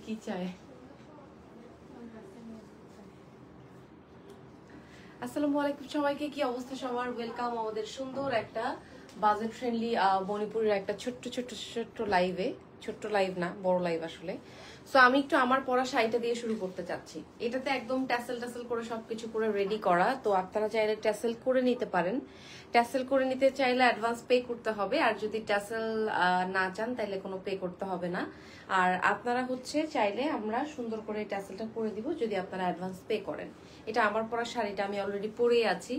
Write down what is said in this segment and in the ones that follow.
কি চায়? আসসালামু আলাইকুম সবাইকে, কি অবস্থা সবার? ওয়েলকাম আমাদের সুন্দর একটা বাজেট ফ্রেন্ডলি মণিপুরের একটা ছোট্ট লাইভে। ছোট্ট লাইভ না, বড় লাইভ আসলে। সো আমি একটু আমার পরা শাড়িটা দিয়ে শুরু করতে চাচ্ছি। এটাতে একদম ট্যাসেল করে সবকিছু করে রেডি করা, তো আপনারা চাইলে ট্যাসেল করে নিতে পারেন। ট্যাসেল করে নিতে চাইলে অ্যাডভান্স পে করতে হবে, আর যদি ট্যাসেল না চান তাহলে কোনো পে করতে হবে না। আর আপনারা চাইলে আমরা সুন্দর করে ট্যাসেলটা করে দিব যদি আপনারা অ্যাডভান্স পে করেন। এটা আমার পরা শাড়িটা আমি অলরেডি পরেই আছি,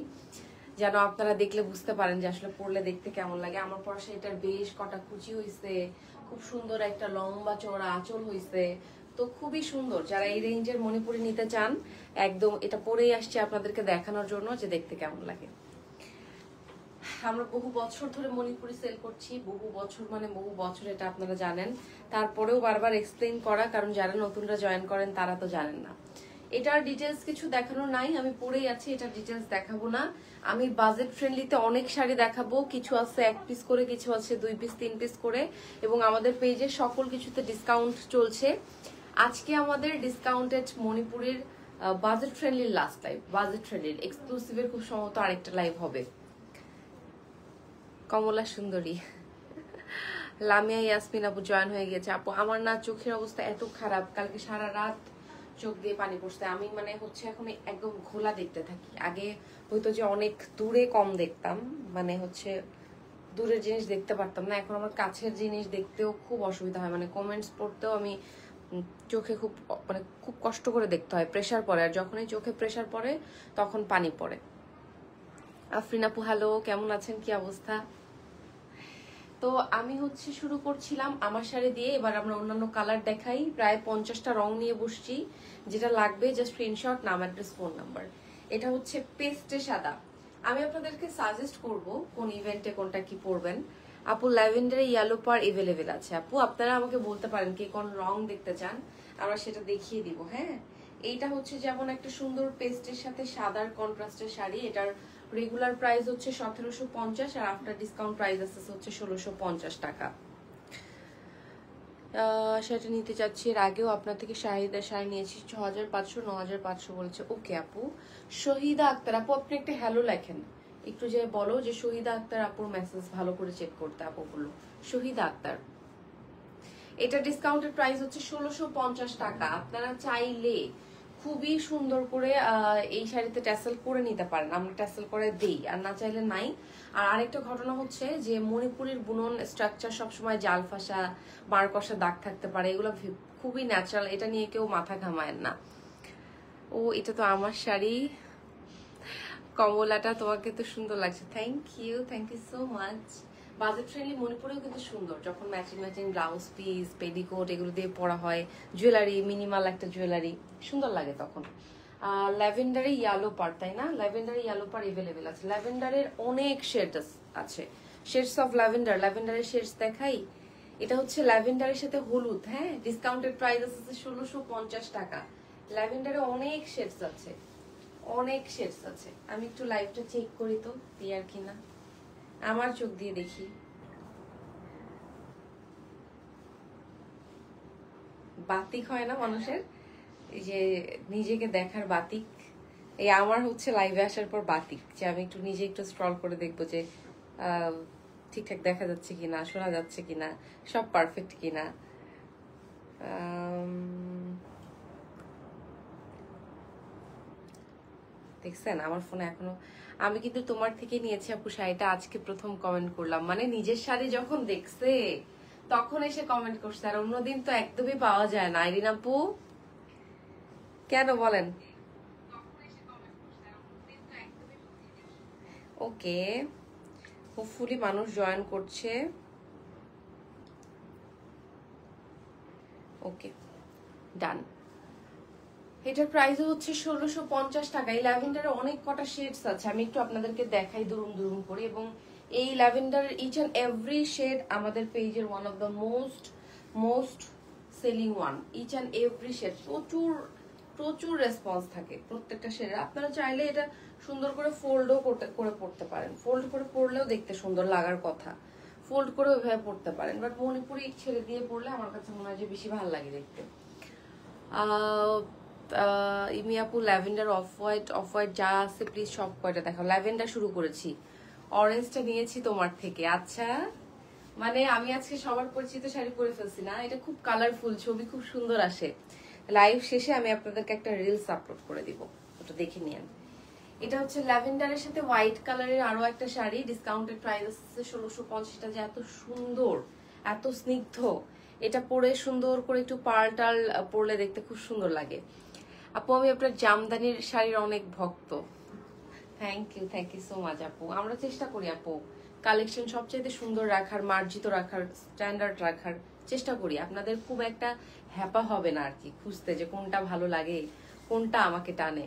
যেন আপনারা দেখলে বুঝতে পারেন যে আসলে পরলে দেখতে কেমন লাগে। আমার পরা শাড়িটার বেশ কটা কুচি হয়েছে, খুব সুন্দর একটা লম্বা চওড়া আঁচল হয়েছে, তো খুবই সুন্দর। যারা এই রেঞ্জের মণিপুরি নিতে চান একদম এটা পরেই আসছে আপনাদেরকে দেখানোর জন্য যে দেখতে কেমন লাগে। আমরা বহু বছর ধরে মণিপুরি সেল করছি, বহু বছর, এটা আপনারা জানেন। তারপরেও বারবার এক্সপ্লেইন করা, কারণ যারা নতুনরা জয়েন করেন তারা তো জানেন না। এটার ডিটেলস কিছু দেখানো নাই, আমি পরেই আছি, এটার ডিটেলস দেখাবো না। আমি বাজেট ফ্রেন্ডলিতে অনেক শাড়ি দেখাবো, কিছু আছে 1 পিস করে, কিছু আছে 2 পিস 3 পিস করে, এবং আমাদের পেজে সকল কিছুতে ডিসকাউন্ট চলছে। আজকে আমাদের ডিসকাউন্টেড মণিপুরের বাজেট ফ্রেন্ডলির লাস্ট লাইভ, বাজেট ফ্রেন্ডলির এক্সক্লুসিভের খুব সম্ভবত আরেকটা লাইভ হবে। কমলা সুন্দরী লামিয়া ইয়াসমিন আপু জয়েন হয়ে গেছে। আপু আমার না চোখের অবস্থা এত খারাপ, কালকে সারা রাত চোখ দিয়ে পানি পড়ছে। আমি এখন একদম ঘোলা দেখতে থাকি। আগে হয়তো যে অনেক দূরে কম দেখতাম, দূরের জিনিস দেখতে পারতাম না, এখন আমার কাছের জিনিস দেখতেও খুব অসুবিধা হয়। কমেন্টস পড়তেও আমি চোখে খুব কষ্ট করে দেখতে হয়, প্রেসার পড়ে। আর যখনই চোখে প্রেসার পড়ে তখন পানি পড়ে। আফরিন আপু হ্যালো, কেমন আছেন, কি অবস্থা? তো আমি শুরু করছিলাম আমার শাড়ি দিয়ে, এবার আমরা অন্যান্য কালার দেখাই। প্রায় 50টা রং নিয়ে বসছি, যেটা লাগবে জাস্ট স্ক্রিনশট, নাম, অ্যাড্রেস, ফোন নাম্বার। এটা পেস্টে সাদা। আমি আপনাদেরকে সাজেস্ট করব কোন ইভেন্টে কোনটা কি পরবেন। আপু ল্যাভেন্ডারে ইয়েলো পার এভেলেবেল আছে। আপু আপনারা আমাকে বলতে পারেন কি কোন রং দেখতে চান, আমরা সেটা দেখিয়ে দিব। হ্যাঁ, এইটা যেমন একটা সুন্দর পেস্টের সাথে সাদার কন্ট্রাস্টের শাড়ি। এটার রেগুলার প্রাইস 1750, আর আফটার ডিসকাউন্ট প্রাইস আছে 1650 টাকা। সেটা নিতে চাচ্ছি। এর আগেও আপনার থেকে শাড়ি নিয়েছি 6500, 9500 বলছে। ওকে আপু, শহীদা আক্তার আপু, আপনি একটা হ্যালো লেখেন, একটু যে বলো যে শহীদা আক্তার আপুর মেসেজ ভালো করে চেক করতে। আপু বললো শহীদা আক্তার। এটা ডিসকাউন্টের প্রাইস 1650 টাকা। আপনারা চাইলে খুবই সুন্দর করে এই শাড়িতে ট্যাসেল করে নিতে পারেন, আমরা ট্যাসেল করে দেই, আর না চাইলে নাই। আর আরেকটা ঘটনা যে মণিপুরের বুনন স্ট্রাকচার সবসময় জাল ফাঁসা, মার কষা দাগ থাকতে পারে, এগুলো খুবই ন্যাচারাল, এটা নিয়ে কেউ মাথা ঘামায় না। ও এটা তো আমার শাড়ি, কমলাটা তোমাকে তো সুন্দর লাগছে। Thank you so much. Budget friendly মণিপুরেও কিন্তু সুন্দর, যখন ম্যাচিং ব্লাউজ পিস, পেডিকোট এগুলো দিয়ে পরা হয়, জুয়েলারি, মিনিমাল একটা জুয়েলারি, সুন্দর লাগে তখন। ল্যাভেন্ডারে ইয়েলো পার, তাই না? ল্যাভেন্ডারে ইয়েলো পার এভেলেবেল আছে। ল্যাভেন্ডারের অনেক শেডস আছে, শেডস অফ ল্যাভেন্ডারের শেডস দেখাই। এটা ল্যাভেন্ডারের সাথে হলুদ। হ্যাঁ, ডিসকাউন্টেড প্রাইস আছে 1650 টাকা। ল্যাভেন্ডারে অনেক শেডস আছে, আমি একটু লাইভটা চেক করি তো ক্লিয়ার কিনা, আমার চোখ দিয়ে দেখি। বাতিক হয় না মানুষের, এই যে নিজেকে দেখার বাতিক, এই আমার লাইভে আসার পর বাতিক, যে আমি একটু নিজে একটু স্ক্রল করে দেখবো যে ঠিকঠাক দেখা যাচ্ছে কিনা, শোনা যাচ্ছে কিনা, সব পারফেক্ট কিনা। দেখছেন আমার ফোনে এখনো, আমি কিন্তু তোমার থেকে নিয়েছি আপু শাড়িটা, আজকে প্রথম কমেন্ট করলাম। নিজের শাড়ি যখন দেখছে তখন এসে কমেন্ট করছে, আর অন্যদিন তো একদমই পাওয়া যায় না। আইরিন আপু কেন বলেন? ওকে, হোপফুলি মানুষ জয়েন করছে। ওকে, ডান। এটার প্রাইস 1650 টাকা। এই ল্যাভেন্ডারে অনেক কটা শেডস আছে, আমি একটু আপনাদেরকে দেখাই দুরুম করে। এবং এই lavender each and every shade আমাদের পেজের one of the most selling one. Each and every shade প্রচুর রেসপন্স থাকে প্রত্যেকটা শেডে। আপনারা চাইলে এটা সুন্দর করে ফোল্ডও করে পড়তে পারেন, ফোল্ড করে পড়লেও দেখতে সুন্দর লাগার কথা। ফোল্ড করে ওইভাবে পরতে পারেন, বাট মণিপুরি ছেড়ে দিয়ে পরলে আমার কাছে মনে হয় যে বেশি ভালো লাগে দেখতে। ইমি আপু ল্যাভেন্ডার অফ হোয়াইট যা আছে প্লিজ সব কয়টা দেখো। ল্যাভেন্ডার শুরু করেছি, অরেঞ্জটা নিয়েছি তোমার থেকে। আচ্ছা, মানে আমি আজকে সবার পরিচিত শাড়ি পরে ফেলছি না, এটা খুব কালারফুল, ছবি খুব সুন্দর আসে। লাইভ শেষে আমি আপনাদেরকে একটা রিলস আপলোড করে দিব, ওটা দেখে নিন। এটা হচ্ছে ল্যাভেন্ডারের সাথে হোয়াইট কালারের আরো একটা শাড়ি, ডিসকাউন্টেড প্রাইস আছে 1650। যে এত সুন্দর, এত স্নিগ্ধ, এটা পরে সুন্দর করে একটু পার্ল টাল পরলে দেখতে খুব সুন্দর লাগে। আপু আমি আপনার জামদানির শাড়ির অনেক ভক্ত। থ্যাংক ইউ সো মাচ আপু। আমরা চেষ্টা করি আপু কালেকশন সবচাইতে সুন্দর রাখার, মার্জিত রাখার, স্ট্যান্ডার্ড রাখার চেষ্টা করি। আপনাদের খুব একটা হ্যাপা হবে না আর কি খুঁজতে যে কোনটা ভালো লাগে, কোনটা আমাকে টানে।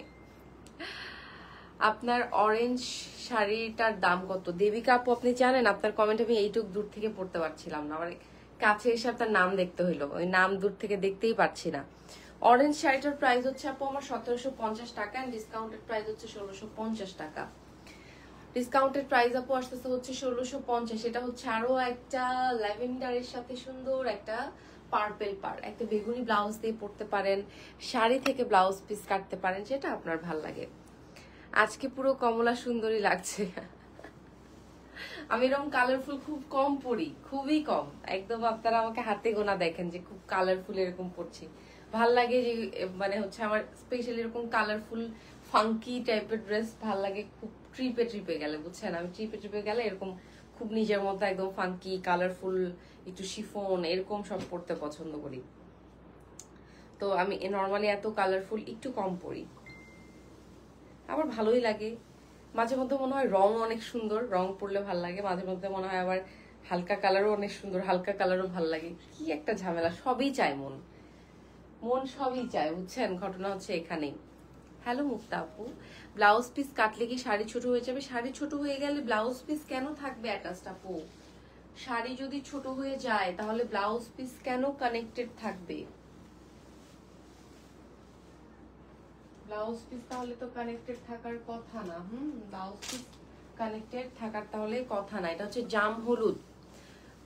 আপনার অরেঞ্জ শাড়িটার দাম কত? দেবিকা আপু আপনি জানেন, আপনার কমেন্ট আমি এইটুক দূর থেকে পড়তে পারছিলাম না, মানে কাছে এসে আপনার নাম দেখতে হইলো, ওই নাম দূর থেকে দেখতেই পারছি না। অরেঞ্জ শাড়িটার প্রাইস হচ্ছে আপু আমার 1750 টাকা, এন্ড ডিসকাউন্টেড প্রাইস হচ্ছে 1650 টাকা। ডিসকাউন্টেড প্রাইস আপু আসতেছে হচ্ছে 1650। এটা হচ্ছে আরো একটা ল্যাভেন্ডারের সাথে সুন্দর একটা পার্পেল পার, একটা বেগুনি ব্লাউজ দিয়ে পরতে পারেন, শাড়ি থেকে ব্লাউজ পিস কাটতে পারেন, যেটা আপনার ভাল লাগে। আজকে পুরো কমলা সুন্দরী লাগছে। আমি এরকম কালারফুল খুব কম পরি, খুবই কম, একদম আপনারা আমাকে হাতে গোনা দেখেন যে খুব কালারফুল এরকম পরছি। ভাল লাগে যে মানে হচ্ছে আমার স্পেশালি এরকম কালারফুল ফাঙ্কি টাইপের ড্রেস ভাল লাগে খুব ট্রিপে গেলে, বুঝছেন? আমি ট্রিপে গেলে এরকম খুব নিজের মধ্যে একদম ফাঙ্কি কালারফুল একটু শিফন এরকম সব পরতে পছন্দ করি। তো আমি নর্মালি এত কালারফুল একটু কম পরি, আবার ভালোই লাগে। মাঝে মধ্যে মনে হয় রং অনেক সুন্দর, রং পরলে ভাল লাগে। মাঝে মধ্যে মনে হয় আবার হালকা কালারও অনেক সুন্দর, হালকা কালারও ভাল লাগে। কি একটা ঝামেলা, সবই চায় মন সবই চায়, বুঝছেন? ঘটনা হচ্ছে এখানেই। হ্যালো মুক্তা আপু, ব্লাউজ পিস কাটলে কি শাড়ি ছোট হয়ে যাবে? শাড়ি ছোট হয়ে গেলে ব্লাউজ পিস কেন থাকবে অ্যাটাচড আপু? শাড়ি যদি ছোট হয়ে যায় তাহলে ব্লাউজ পিস কেন কানেক্টেড থাকবে? ব্লাউজ পিস তাহলে তো কানেক্টেড থাকার কথা না। ব্লাউজ পিস কানেক্টেড থাকার তাহলে কথা না। এটা হচ্ছে জাম হলুদ,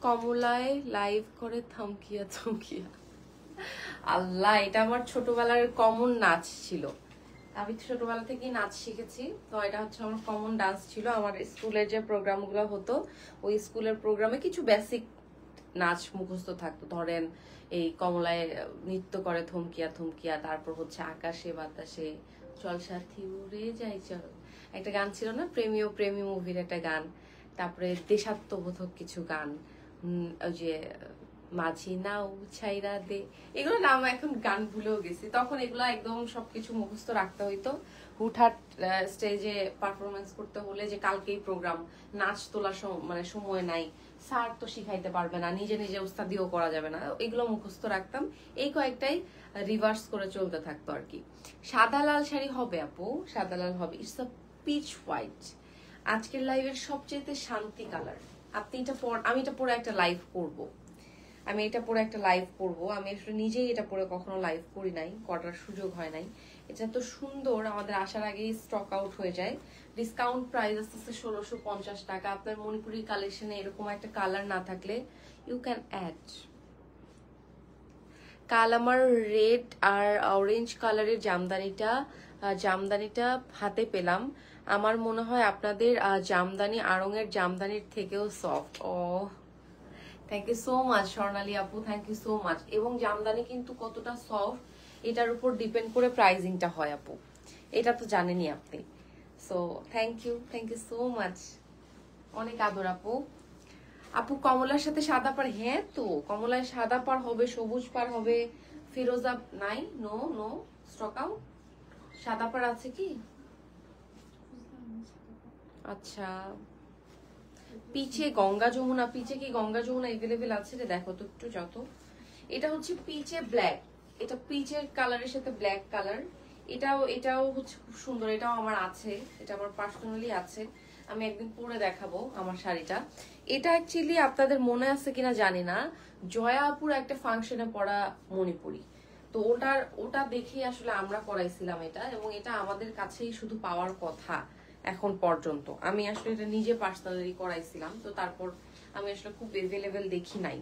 কমলায় লাইভ করে থমকিয়া। আল্লাহ, এটা আমার ছোটবেলার কমন নাচ ছিল, আমি ছোটবেলা থেকেই নাচ শিখেছি। তো এটা হচ্ছে আমার কমন ডান্স ছিল। আমার স্কুলের যে প্রোগ্রামগুলো হতো, ওই স্কুলের প্রোগ্রামে কিছু বেসিক নাচ মুখস্থ থাকতো। ধরেন এই কমলায় নৃত্য করে থমকিয়া, তারপর হচ্ছে আকাশে বাতাসে চল সাথী উড়ে যাই চল, একটা গান ছিল না, প্রেমী মুভির একটা গান। তারপরে দেশাত্মবোধক কিছু গান, ওই যে মাঝি নাও ছাইরা দে, এগুলো নাম এখন গান ভুলেও গেছি। তখন এগুলো একদম সবকিছু মুখস্থ রাখতে হইতো। হুটহাট স্টেজে পারফরমেন্স করতে হলে, যে কালকেই প্রোগ্রাম, নাচ তোলার মানে সময় নাই, স্যার তো শিখাইতে পারবে না, নিজে উস্তাদিও করা যাবে না, এগুলো মুখস্থ রাখতাম। এই কয়েকটাই রিভার্স করে চলতে থাকতো আর কি। সাদা লাল শাড়ি হবে আপু, সাদা লাল হবে। ইটস আ পিচ হোয়াইট, আজকের লাইভের সবচেয়ে শান্তি কালার। আপনি এটা আমি এটা পরে একটা লাইভ করব, আমি আসলে নিজেই এটা পরে কখনো লাইভ করি নাই, করার সুযোগ হয় নাই। এটা তো সুন্দর, আমাদের আসার আগেই স্টক আউট হয়ে যায়। ডিসকাউন্ট প্রাইস আসছে 1650 টাকা। আপনার মণিপুরি কালেকশনে এরকম একটা কালার না থাকলে ইউ ক্যান অ্যাড। কাল আমার রেড আর অরেঞ্জ কালারের জামদানিটা হাতে পেলাম। আমার মনে হয় আপনাদের জামদানি আড়ংয়ের জামদানির থেকেও সফট। ও thank you so much Swarnali আপু, থ্যাংক ইউ সো মাচ। এবং জামদানি কিন্তু কতটা সফট এটার উপর ডিপেন্ড করে প্রাইজিংটা হয় আপু, এটা তো জানেনই আপনি। So thank you so much, অনেক আদর আপু। আপু কমলার সাথে সাদা পাড়, হ্যাঁ তো কমলায় সাদা পাড় হবে, সবুজ পাড় হবে, ফিরোজা নাই, নো স্টক আউট। সাদা পাড় আছে কি? আচ্ছা, পিচে গঙ্গা যমুনা, পিচে কি গঙ্গা যমুনা এভেলেবেল আছে রে? দেখো তো একটু যত। এটা হচ্ছে পিচে ব্ল্যাক, এটা পিচের কালারের সাথে ব্ল্যাক কালার। এটাও হচ্ছে খুব সুন্দর, এটাও আমার আছে, এটা আমার পার্সোনালি আছে। আমি একদিন পরে দেখাবো আমার শাড়িটা। এটা অ্যাকচুয়ালি আপনাদের মনে আছে কিনা জানি না, জয়া আপুর একটা ফাংশনে পরা মণিপুরি, তো ওটা দেখেই আসলে আমরা করাইছিলাম এটা, এবং এটা আমাদের কাছেই শুধু পাওয়ার কথা এখন পর্যন্ত। আমি আসলে এটা নিজে পার্সোনালি করাইছিলাম, তো তারপর আমি আসলে খুব এভেলেবেল দেখি নাই,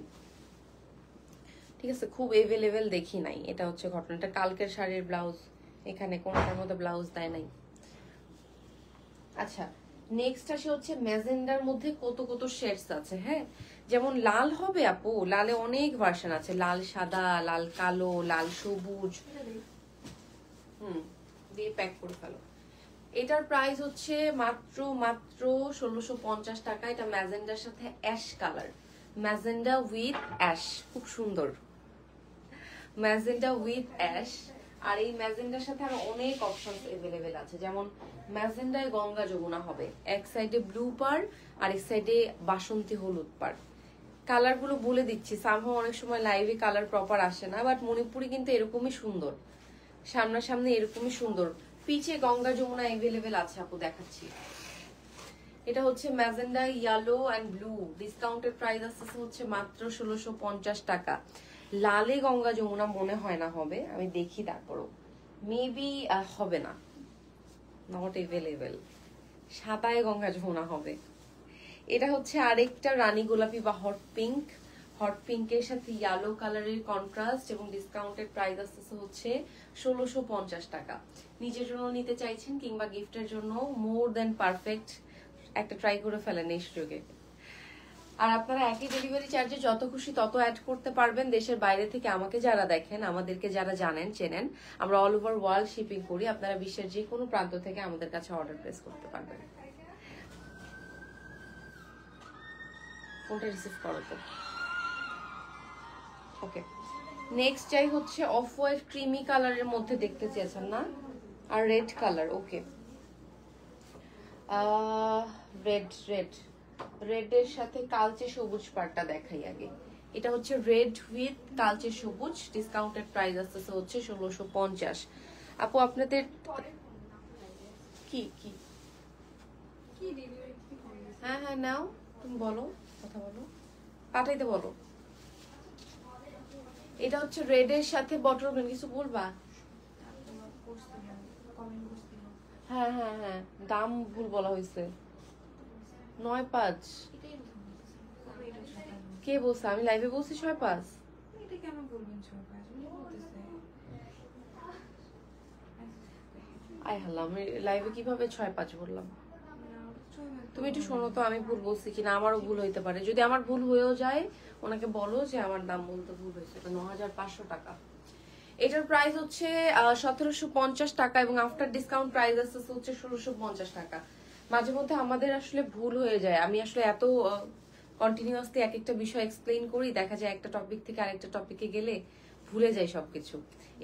ঠিক আছে, খুব এভেলেবেল দেখি নাই, এটা হচ্ছে ঘটনাটা। কালকের শাড়ির ব্লাউজ, এখানে কোনটার মধ্যে ব্লাউজ দেয় নাই। আচ্ছা, নেক্সট আসে হচ্ছে ম্যাজেন্ডার মধ্যে কত কত শেডস আছে। হ্যাঁ, যেমন লাল হবে আপু, লালে অনেক ভার্সন আছে, লাল সাদা, লাল কালো, লাল সবুজ। দিয়ে প্যাক করে ফেলো। এটার প্রাইস হচ্ছে মাত্র 1650 টাকা। এটা ম্যাজেন্ডার সাথে ash colour, magenta with ash, খুব সুন্দর ম্যাজেন্ডা উইথ অ্যাশ। আর এই ম্যাজেন্ডার সাথে আরো অনেক অপশন अवेलेबल আছে, যেমন ম্যাজেন্ডায় গঙ্গা যমুনা হবে, এক সাইডে ব্লু পার আর এক সাইডে বাসন্তী হলুদ পার। কালার গুলো বলে দিচ্ছি, সামহাও অনেক সময় লাইভে কালার প্রপার আসে না, বাট মণিপুরি কিন্তু এরকমই সুন্দর, সামনাসামনি এরকমই সুন্দর। পিছে গঙ্গা যমুনা अवेलेबल আছে আপু, দেখাচ্ছি। এটা হচ্ছে magenta yellow and blue, discounted price আছে হচ্ছে মাত্র 1650 টাকা। লালে গঙ্গা যমুনা মনে হয় না হবে, আমি দেখি তারপরও, মেবি হবে না, নট अवेलेबल। সাদায় গঙ্গা যমুনা হবে। এটা হচ্ছে আরেকটা রানী গোলাপি বা হট পিঙ্ক, হট পিঙ্কের সাথে ইয়েলো কালারের কন্ট্রাস্ট, এবং ডিসকাউন্টেড প্রাইস আসছে হচ্ছে 1650 টাকা। নিজের জন্য নিতে চাইছেন কিংবা গিফটের জন্য মোর দেন পারফেক্ট, একটা ট্রাই করে ফেলেন এই সুযোগে। আর আপনারা একই ডেলিভারি চার্জে যত খুশি তত অ্যাড করতে পারবেন। দেশের বাইরে থেকে আমাকে যারা দেখেন, আমাদেরকে যারা জানেন চেনেন, আমরা অল ওভার ওয়ার্ল্ড শিপিং করি। আপনারা বিশ্বের যে কোনো প্রান্ত থেকে আমাদের কাছে অর্ডার প্লেস করতে পারবেন। ফোনটা রিসিভ করো তো। ওকে, নেক্সট যাই হচ্ছে অফ হোয়াইট ক্রিমি কালারের মধ্যে দেখতে চেয়েছেন না, আর রেড কালার। ওকে, রেড রেড রেডের সাথে কালচে সবুজ পাড়টা দেখাই আগে। এটা হচ্ছে রেড উইথ কালচে সবুজ, ডিসকাউন্টেড প্রাইস আসছে হচ্ছে 1650। আপু আপনাদের কি কি হ্যাঁ হ্যাঁ নাও, তুমি বলো, কথা বলো, পাঠাইতে বলো। এটা হচ্ছে রেডের সাথে বটল গ্রিন, কিছু বলবা? হ্যাঁ হ্যাঁ হ্যাঁ, দাম ভুল বলা হয়েছে, 95। কে বলছে? আমি লাইভে বলছি 65। আয় হাল্লা, আমি লাইভে কিভাবে 65 বললাম? তুমি একটু শোনো তো, আমি ভুল বলছি কিনা, আমারও ভুল হইতে পারে। যদি আমার ভুল হয়েও যায়, ওনাকে বলো যে আমার দাম বলতে ভুল হয়েছে। এটা 9500 টাকা। এটার প্রাইস হচ্ছে 1750 টাকা, এবং আফটার ডিসকাউন্ট প্রাইস আসছে হচ্ছে 1650 টাকা। মাঝে মধ্যে আমাদের আসলে ভুল হয়ে যায়, আমি আসলে এত কন্টিনিউয়াসলি এক একটা বিষয় এক্সপ্লেইন করি, দেখা যায় একটা টপিক থেকে আরেকটা টপিকে গেলে ভুলে যাই সবকিছু।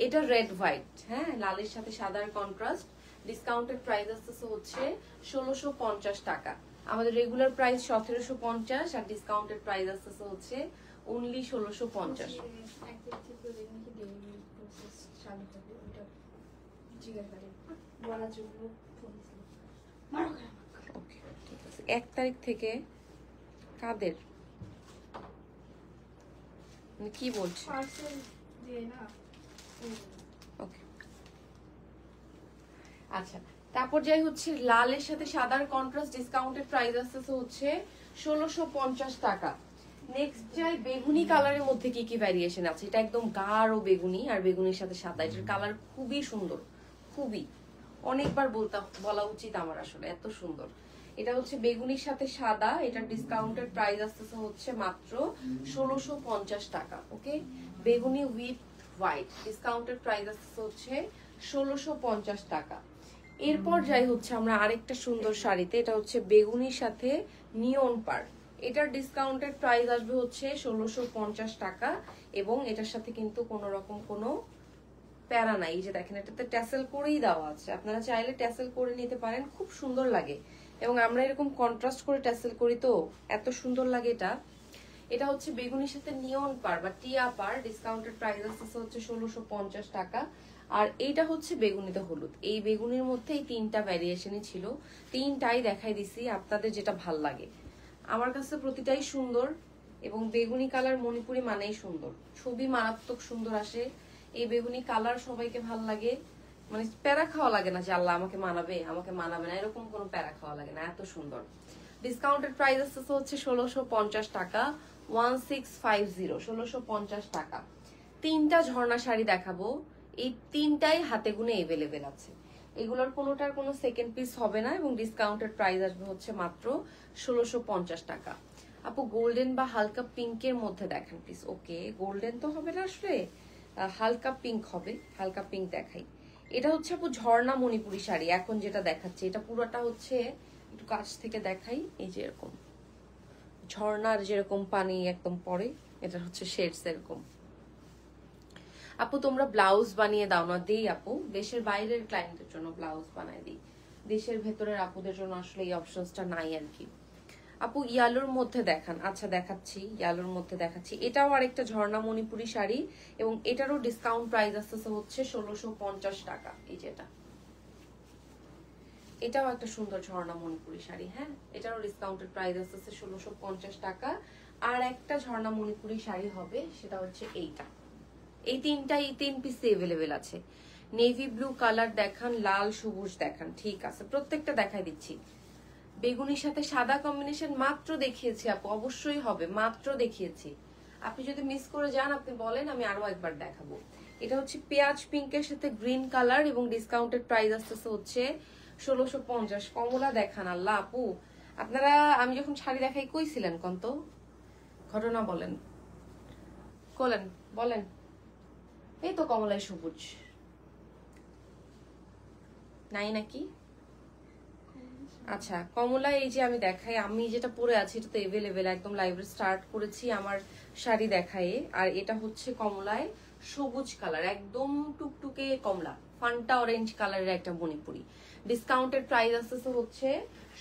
এটা রেড হোয়াইট, হ্যাঁ, লালের সাথে সাদার কন্ট্রাস্ট, ডিসকাউন্টেড প্রাইস আসছে হচ্ছে 1650 টাকা। আমাদের রেগুলার প্রাইস 1750, আর ডিসকাউন্টেড প্রাইস আসছে হচ্ছে অনলি 1650। ওকে, ঠিক আছে। 1 তারিখ থেকে কাদের মানে কি বলছে? ওকে, আচ্ছা। তারপর যাই হচ্ছে লালের সাথে সাদার কন্ট্রাস্ট, ডিসকাউন্টেড প্রাইস আসছে হচ্ছে 1650 টাকা। নেক্সট যাই বেগুনি কালারের মধ্যে কি কি ভ্যারিয়েশন আছে। এটা একদম গাঢ় বেগুনি, আর বেগুনির সাথে সাদা। এটার কালার খুবই সুন্দর, খুবই, অনেকবার বলা উচিত আমার, আসলে এত সুন্দর। এটা হচ্ছে বেগুনির সাথে সাদা, এটার ডিসকাউন্টেড প্রাইস আসতেছে হচ্ছে মাত্র 1650 টাকা। ওকে, বেগুনি উইথ হোয়াইট, ডিসকাউন্টেড প্রাইস আসতেছে হচ্ছে 1650 টাকা। এরপর যাই হচ্ছে আমরা আরেকটা সুন্দর শাড়িতে, এটা হচ্ছে বেগুনির সাথে নিয়ন পার। এটার ডিসকাউন্টেড প্রাইস আসবে হচ্ছে 1650 টাকা, এবং এটার সাথে কিন্তু কোনো রকম কোনো প্যারা নাই। এই যে দেখেন, এটাতে ট্যাসেল করেই দেওয়া আছে, আপনারা চাইলে ট্যাসেল করে নিতে পারেন, খুব সুন্দর লাগে। এবং আমরা এরকম কন্ট্রাস্ট করে ট্যাসেল করি তো এত সুন্দর লাগে এটা। এটা হচ্ছে বেগুনির সাথে নিয়ন পার বা টিয়া পার, ডিসকাউন্টেড প্রাইস আসছে হচ্ছে 1650 টাকা। আর এইটা হচ্ছে বেগুনিতে হলুদ। এই বেগুনির মধ্যে এই 3টা ভ্যারিয়েশনই ছিল, 3টাই দেখাই দিছি, আপনাদের যেটা ভাল লাগে। আমার কাছে প্রতিটাই সুন্দর, এবং বেগুনি কালার মণিপুরি মানেই সুন্দর, ছবি মারাত্মক সুন্দর আসে। এই বেগুনি কালার সবাইকে ভাল লাগে, মানে প্যারা খাওয়া লাগে না যে আল্লাহ আমাকে মানাবে আমাকে মানাবে না, এরকম কোনো প্যারা খাওয়া লাগে না, এত সুন্দর। ডিসকাউন্টেড প্রাইস আছে হচ্ছে 1650 টাকা, 1650, 1650 টাকা। তিনটা ঝর্ণা শাড়ি দেখাবো, এই তিনটাই হাতে গুনে এভেলেবেল আছে। এগুলোর কোনোটার কোনো সেকেন্ড পিস হবে না এবং ডিসকাউন্টেড প্রাইস আসবে হচ্ছে মাত্র 1650 টাকা। আপু গোল্ডেন বা হালকা পিঙ্কের মধ্যে দেখেন প্লিজ। ওকে, গোল্ডেন তো হবে না আসলে, হালকা পিঙ্ক হবে, হালকা পিঙ্ক দেখাই। এটা হচ্ছে আপু ঝর্ণা মণিপুরি শাড়ি, এখন যেটা দেখাচ্ছে এটা পুরোটা হচ্ছে, একটু কাছ থেকে দেখাই, এই যে এরকম ঝর্ণার যেরকম পানি একদম পড়ে, এটা হচ্ছে শেডস এরকম। আপু তোমরা ব্লাউজ বানিয়ে দাও না? দিই আপু, দেশের বাইরের ক্লায়েন্টের জন্য ব্লাউজ বানাই দিই, দেশের ভেতরের আপুদের জন্য আসলে এই অপশনসটা নাই আর কি। আপু ইয়ালোর মধ্যে দেখান। আচ্ছা দেখাচ্ছি, ইয়ালোর মধ্যে দেখাচ্ছি। এটাও আরেকটা ঝর্ণা মণিপুরি শাড়ি এবং এটারও ডিসকাউন্ট প্রাইস আসছে হচ্ছে 1650 টাকা। এই যেটা, এটাও একটা সুন্দর ঝর্ণা মণিপুরি শাড়ি। হ্যাঁ, এটারও ডিসকাউন্টেড প্রাইস আসছে 1650 টাকা। আর একটা ঝর্ণা মণিপুরি শাড়ি হবে, সেটা হচ্ছে এইটা। এই তিনটা, এই তিন পিসে এভেলেবেল আছে। নেভি ব্লু কালার দেখান, লাল সবুজ দেখান। ঠিক আছে, প্রত্যেকটা দেখাই দিচ্ছি। বেগুনির সাথে সাদা কম্বিনেশন মাত্র দেখিয়েছি আপু, অবশ্যই হবে, মাত্র দেখিয়েছি। আপনি যদি মিস করে যান আপনি বলেন, আমি আরো একবার দেখাবো। এটা হচ্ছে পেঁয়াজ পিঙ্কের সাথে গ্রিন কালার এবং ডিসকাউন্টেড প্রাইস আসতেছে হচ্ছে 1650। কমলা দেখান। আল্লাহ আপু, আপনারা আমি যখন শাড়ি দেখাই কইছিলেন কন্ত ঘটনা বলেন, বলেন বলেন। এই তো কমলায় সবুজ নাই নাকি? আচ্ছা, কমলা এই যে আমি দেখাই, আমি যেটা পরে আছি এটা তো এভেলেবেল, একদম লাইভে স্টার্ট করেছি আমার শাড়ি দেখায়। আর এটা হচ্ছে কমলায় সবুজ কালার, একদম টুকটুকে কমলা, ফান্টা অরেঞ্জ কালারের একটা মণিপুরি। ডিসকাউন্টেড প্রাইস আসছে হচ্ছে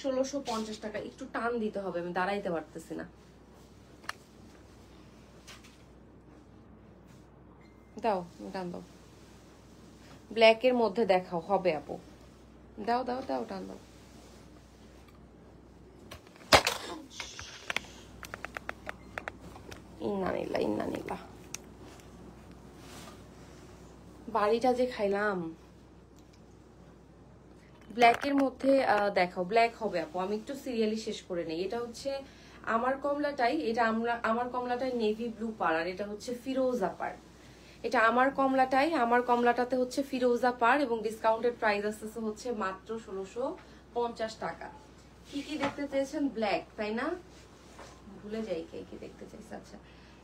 1650 টাকা। একটু টান দিতে হবে, আমি দাঁড়াইতে পারতেছি না। দাও টান দাও, ব্ল্যাকের মধ্যে দেখাও, হবে আপু, দাও দাও দাও টান দাও। ইন্নানিল্লাহ ইন্নানিল্লাহ, বাড়িটা যে খাইলাম। ব্ল্যাকের মধ্যে দেখাও, ব্ল্যাক হবে আপু, আমি একটু সিরিয়ালি শেষ করে নেই। এটা হচ্ছে আমার কমলাটাই, এটা আমার কমলাটাই নেভি ব্লু পার, আর এটা হচ্ছে ফিরোজা পার। এটা আমার কমলাটাই, আমার কমলাটাতে হচ্ছে ফিরোজা পার এবং ডিসকাউন্টেড প্রাইস আসছে হচ্ছে মাত্র 1650 টাকা। কি কি দেখতে চেয়েছেন? ব্ল্যাক, তাই না? ভুলে যাই কে কি দেখতে চাইছে। আচ্ছা,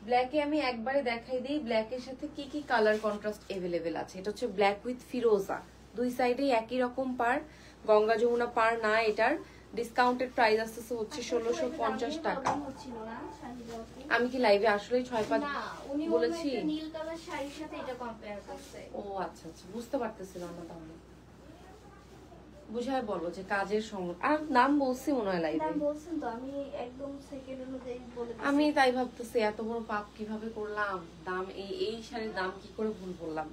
ব্ল্যাকে আমি একবারে দেখাই দিই ব্ল্যাকের সাথে কি কি কালার কন্ট্রাস্ট এভেলেবেল আছে। এটা হচ্ছে ব্ল্যাক উইথ ফিরোজা, দুই সাইডে একই রকম পার, গঙ্গা যমুনা পার না। এটার ডিসকাউন্টেড প্রাইস আসছে হচ্ছে 1650 টাকা। আমি কি লাইভে আসলেই 6-5 বলেছি? নীল কালার শাড়ির সাথে এটা কম্পেয়ার করছে। ও আচ্ছা আচ্ছা, বুঝতে পারতেছিলাম না, তাহলে বুঝায় বলো যে কাজের সঙ্গে আর নাম বলছি মনে হয় লাইভে। নাম বলছেন তো, আমি একদম সেকেন্ড অনুযায়ী বলে দিয়েছি। আমি তাই ভাবতেছি এত বড় পাপ কিভাবে করলাম, দাম এই শাড়ির দাম কি করে ভুল বললাম।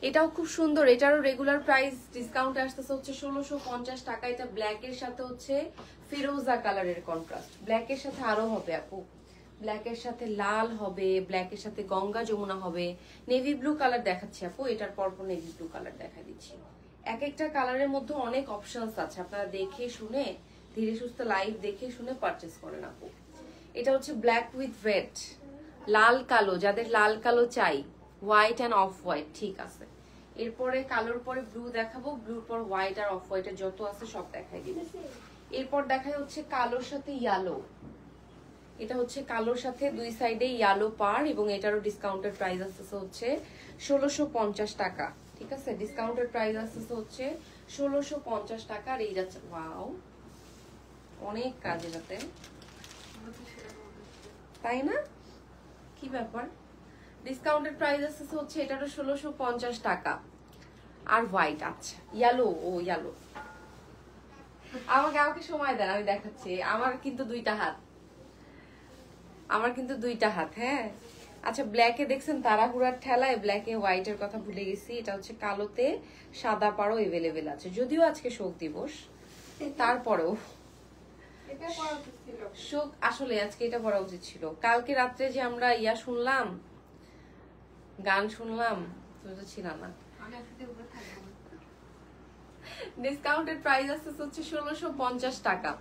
এটাও খুব সুন্দর, এটারও রেগুলার প্রাইস ডিসকাউন্ট আসতেছে হচ্ছে 1650 টাকা। এটা ব্ল্যাক এর সাথে হচ্ছে ফিরোজা কালারের কন্ট্রাস্ট, ব্ল্যাক এর সাথে আরো হবে আপু, ব্ল্যাক এর সাথে লাল হবে, ব্ল্যাক এর সাথে গঙ্গা যমুনা হবে। নেভি ব্লু কালার দেখাচ্ছি আপু, এটার পরপর নেভি ব্লু কালার দেখা দিচ্ছি। এক একটা কালারের মধ্যে অনেক অপশনস আছে, আপনারা দেখে শুনে ধীরে সুস্থ লাইভ দেখে শুনে পারচেস করেন আপু। এটা হচ্ছে ব্ল্যাক উইথ রেড, লাল কালো, যাদের লাল কালো চাই, হোয়াইট অ্যান্ড অফ হোয়াইট। ঠিক আছে, এরপরে কালোর পরে ব্লু দেখাবো, ব্লুর পর হোয়াইট আর অফ হোয়াইটের যত আছে সব দেখাই দিব। এরপর দেখাই হচ্ছে কালোর সাথে ইয়েলো, এটা হচ্ছে কালোর সাথে দুই সাইডে ইয়েলো পার এবং এটারও ডিসকাউন্টেড প্রাইস আসছে হচ্ছে 1650 টাকা। ঠিক আছে, ডিসকাউন্টেড প্রাইস আসছে হচ্ছে 1650 টাকা। আর এই যাচ্ছে, ওয়াও অনেক কাজ এটাতে, তাই না? কি ব্যাপার, ডিসকাউন্টেড প্রাইস আসছে হচ্ছে এটারও 1650 টাকা। আর হোয়াইট, আচ্ছা ইয়েলো, ও ইয়েলো, আমাকে সময় দেন, আমি দেখাচ্ছি। আমার কিন্তু দুইটা হাত, আমার কিন্তু দুইটা হাত। হ্যাঁ, আচ্ছা ব্ল্যাকে দেখছেন তাড়াহুড়ার ঠেলায় ব্ল্যাকে হোয়াইটের কথা ভুলে গেছি। এটা হচ্ছে কালোতে সাদা পাড়ও এভেলেবেল আছে, যদিও আজকে শোক দিবস, তারপরেও শোক আসলে আজকে এটা পড়া উচিত ছিল। কালকে রাত্রে যে আমরা শুনলাম, গান শুনলাম, তুমি তো ছিল না। ডিসকাউন্টেড প্রাইস আছে হচ্ছে 1650 টাকা।